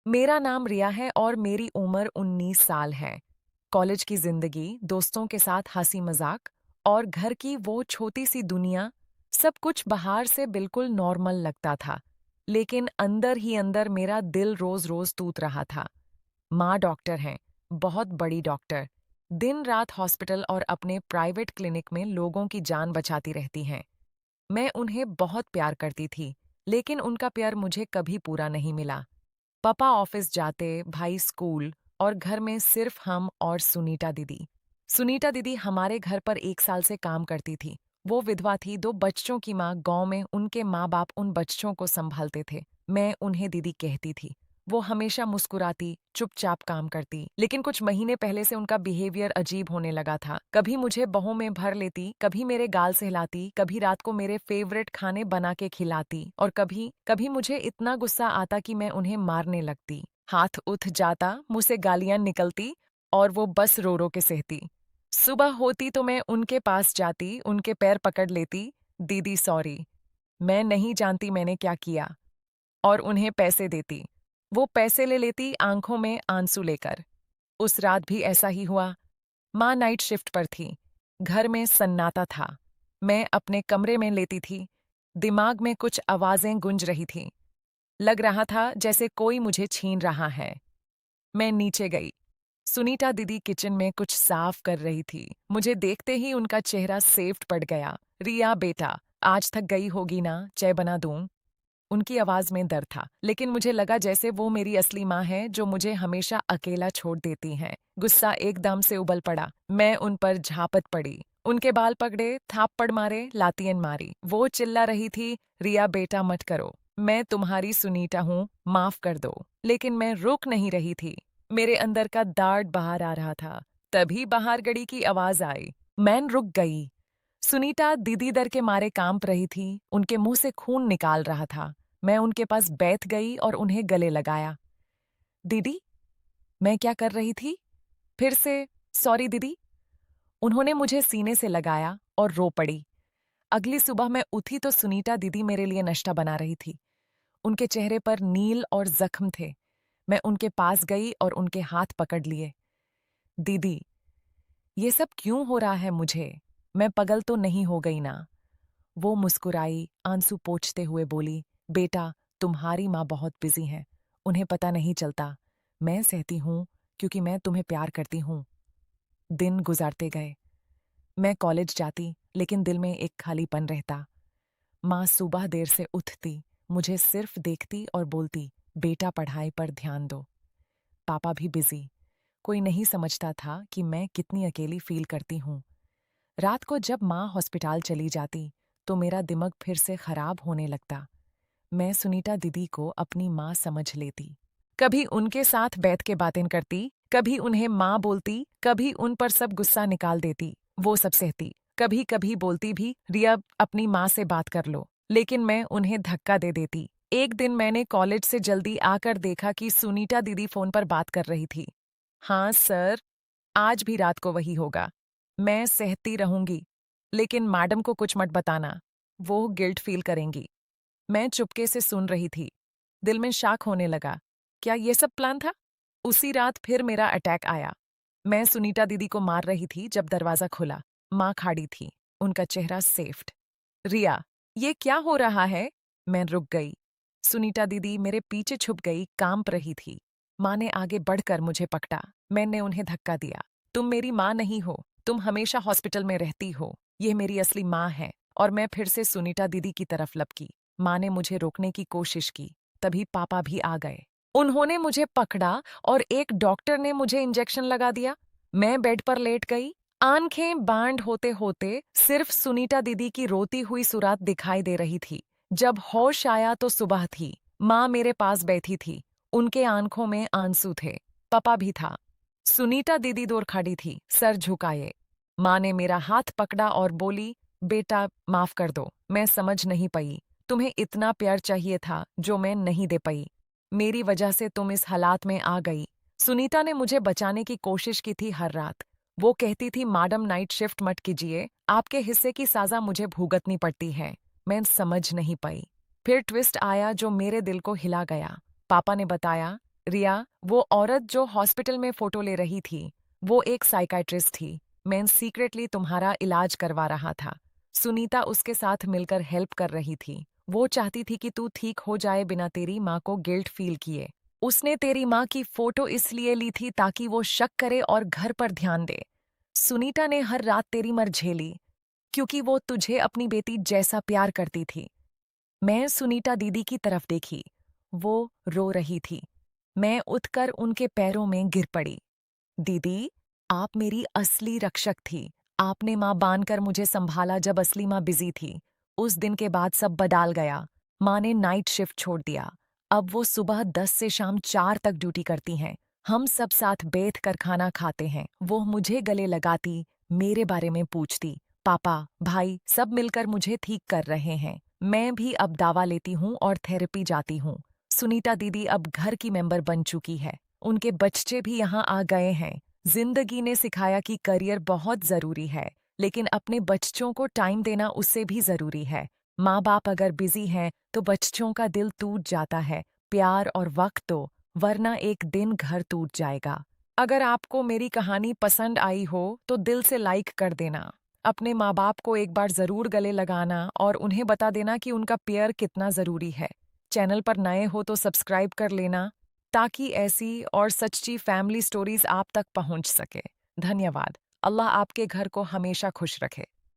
मेरा नाम रिया है और मेरी उम्र 19 साल है। कॉलेज की जिंदगी, दोस्तों के साथ हंसी मजाक और घर की वो छोटी सी दुनिया, सब कुछ बाहर से बिल्कुल नॉर्मल लगता था। लेकिन अंदर ही अंदर मेरा दिल रोज रोज टूट रहा था। माँ डॉक्टर हैं, बहुत बड़ी डॉक्टर। दिन रात हॉस्पिटल और अपने प्राइवेट क्लिनिक में लोगों की जान बचाती रहती हैं। मैं उन्हें बहुत प्यार करती थी, लेकिन उनका प्यार मुझे कभी पूरा नहीं मिला। पापा ऑफिस जाते, भाई स्कूल और घर में सिर्फ हम और सुनीता दीदी। सुनीता दीदी हमारे घर पर 1 साल से काम करती थी। वो विधवा थी, 2 बच्चों की माँ। गांव में उनके माँ बाप उन बच्चों को संभालते थे। मैं उन्हें दीदी कहती थी। वो हमेशा मुस्कुराती, चुपचाप काम करती। लेकिन कुछ महीने पहले से उनका बिहेवियर अजीब होने लगा था। कभी मुझे बाहों में भर लेती, कभी मेरे गाल सहलाती, कभी रात को मेरे फेवरेट खाने बना के खिलाती और कभी कभी मुझे इतना गुस्सा आता कि मैं उन्हें मारने लगती। हाथ उठ जाता, मुंह से गालियां निकलती और वो बस रो रो के सहती। सुबह होती तो मैं उनके पास जाती, उनके पैर पकड़ लेती। दीदी सॉरी, मैं नहीं जानती मैंने क्या किया। और उन्हें पैसे देती। वो पैसे ले लेती, आंखों में आंसू लेकर। उस रात भी ऐसा ही हुआ। माँ नाइट शिफ्ट पर थी। घर में सन्नाटा था। मैं अपने कमरे में लेटी थी। दिमाग में कुछ आवाजें गूंज रही थीं। लग रहा था जैसे कोई मुझे छीन रहा है। मैं नीचे गई। सुनीता दीदी किचन में कुछ साफ कर रही थी। मुझे देखते ही उनका चेहरा सेफ्ट पड़ गया। रिया बेटा, आज थक गई होगी ना, चाय बना दूं? उनकी आवाज में डर था, लेकिन मुझे लगा जैसे वो मेरी असली माँ है जो मुझे हमेशा अकेला छोड़ देती हैं। गुस्सा एकदम से उबल पड़ा। मैं उन पर झापट पड़ी। उनके बाल पकड़े, थाप्पड़ मारे, लातियन मारी। वो चिल्ला रही थी, रिया बेटा मत करो। मैं तुम्हारी सुनीता हूँ, माफ कर दो। लेकिन मैं रुक नहीं रही थी। मेरे अंदर का दाढ़ बाहर आ रहा था। तभी बाहर गड़ी की आवाज आई। मैं रुक गई। सुनीता दीदी डर के मारे कांप रही थी। उनके मुंह से खून निकाल रहा था। मैं उनके पास बैठ गई और उन्हें गले लगाया। दीदी, मैं क्या कर रही थी? फिर से सॉरी दीदी। उन्होंने मुझे सीने से लगाया और रो पड़ी। अगली सुबह मैं उठी तो सुनीता दीदी मेरे लिए नाश्ता बना रही थी। उनके चेहरे पर नील और जख्म थे। मैं उनके पास गई और उनके हाथ पकड़ लिए। दीदी, ये सब क्यों हो रहा है मुझे? मैं पागल तो नहीं हो गई ना? वो मुस्कुराई, आंसू पोंछते हुए बोली, बेटा, तुम्हारी माँ बहुत बिजी हैं। उन्हें पता नहीं चलता। मैं सहती हूँ क्योंकि मैं तुम्हें प्यार करती हूँ। दिन गुजारते गए। मैं कॉलेज जाती, लेकिन दिल में एक खालीपन रहता। माँ सुबह देर से उठती, मुझे सिर्फ देखती और बोलती, बेटा पढ़ाई पर ध्यान दो। पापा भी बिजी। कोई नहीं समझता था कि मैं कितनी अकेली फील करती हूँ। रात को जब माँ हॉस्पिटल चली जाती, तो मेरा दिमाग फिर से खराब होने लगता। मैं सुनीता दीदी को अपनी माँ समझ लेती। कभी उनके साथ बैठ के बातें करती, कभी उन्हें माँ बोलती, कभी उन पर सब गुस्सा निकाल देती। वो सब सहती। कभी कभी बोलती भी, रिया अपनी माँ से बात कर लो। लेकिन मैं उन्हें धक्का दे देती। एक दिन मैंने कॉलेज से जल्दी आकर देखा कि सुनीता दीदी फोन पर बात कर रही थी। हाँ सर, आज भी रात को वही होगा। मैं सहती रहूंगी, लेकिन मैडम को कुछ मत बताना। वो गिल्ट फील करेंगी। मैं चुपके से सुन रही थी। दिल में शक होने लगा। क्या ये सब प्लान था? उसी रात फिर मेरा अटैक आया। मैं सुनीता दीदी को मार रही थी जब दरवाजा खुला। माँ खड़ी थी, उनका चेहरा सेफ्ट। रिया, ये क्या हो रहा है? मैं रुक गई। सुनीता दीदी मेरे पीछे छुप गई, कांप रही थी। माँ ने आगे बढ़कर मुझे पकड़ा। मैंने उन्हें धक्का दिया। तुम मेरी माँ नहीं हो, तुम हमेशा हॉस्पिटल में रहती हो। ये मेरी असली माँ है। और मैं फिर से सुनीता दीदी की तरफ लपकी। माँ ने मुझे रोकने की कोशिश की। तभी पापा भी आ गए। उन्होंने मुझे पकड़ा और एक डॉक्टर ने मुझे इंजेक्शन लगा दिया। मैं बेड पर लेट गई। आंखें बांध होते होते सिर्फ सुनीता दीदी की रोती हुई सूरत दिखाई दे रही थी। जब होश आया तो सुबह थी। माँ मेरे पास बैठी थी। उनके आंखों में आंसू थे। पापा भी था। सुनीता दीदी दूर खड़ी थी, सर झुकाए। माँ ने मेरा हाथ पकड़ा और बोली, बेटा माफ कर दो, मैं समझ नहीं पाई। तुम्हें इतना प्यार चाहिए था जो मैं नहीं दे पाई। मेरी वजह से तुम इस हालात में आ गई। सुनीता ने मुझे बचाने की कोशिश की थी हर रात। वो कहती थी मैडम नाइट शिफ्ट मत कीजिए, आपके हिस्से की सजा मुझे भुगतनी पड़ती है। मैं समझ नहीं पाई। फिर ट्विस्ट आया जो मेरे दिल को हिला गया। पापा ने बताया, रिया, वो औरत जो हॉस्पिटल में फोटो ले रही थी, वो एक साइकाइट्रिस्ट थी। मैं सीक्रेटली तुम्हारा इलाज करवा रहा था। सुनीता उसके साथ मिलकर हेल्प कर रही थी। वो चाहती थी कि तू ठीक हो जाए बिना तेरी माँ को गिल्ट फील किए। उसने तेरी माँ की फोटो इसलिए ली थी ताकि वो शक करे और घर पर ध्यान दे। सुनीता ने हर रात तेरी मर झेली, क्योंकि वो तुझे अपनी बेटी जैसा प्यार करती थी। मैं सुनीता दीदी की तरफ देखी। वो रो रही थी। मैं उठकर उनके पैरों में गिर पड़ी। दीदी, आप मेरी असली रक्षक थी। आपने माँ बांधकर मुझे संभाला जब असली माँ बिजी थी। उस दिन के बाद सब बदल गया। माँ ने नाइट शिफ्ट छोड़ दिया। अब वो सुबह 10 से शाम 4 तक ड्यूटी करती हैं। हम सब साथ बैठ कर खाना खाते हैं। वो मुझे गले लगाती, मेरे बारे में पूछती। पापा, भाई सब मिलकर मुझे ठीक कर रहे हैं। मैं भी अब दवा लेती हूँ और थेरेपी जाती हूँ। सुनीता दीदी अब घर की मेंबर बन चुकी है। उनके बच्चे भी यहाँ आ गए हैं। जिंदगी ने सिखाया कि करियर बहुत जरूरी है, लेकिन अपने बच्चों को टाइम देना उससे भी जरूरी है। माँ बाप अगर बिजी हैं तो बच्चों का दिल टूट जाता है, प्यार और वक्त दो, वरना एक दिन घर टूट जाएगा। अगर आपको मेरी कहानी पसंद आई हो तो दिल से लाइक कर देना। अपने माँ बाप को एक बार जरूर गले लगाना और उन्हें बता देना कि उनका प्यार कितना जरूरी है। चैनल पर नए हो तो सब्सक्राइब कर लेना, ताकि ऐसी और सच्ची फैमिली स्टोरीज आप तक पहुंच सके। धन्यवाद। अल्लाह आपके घर को हमेशा खुश रखे।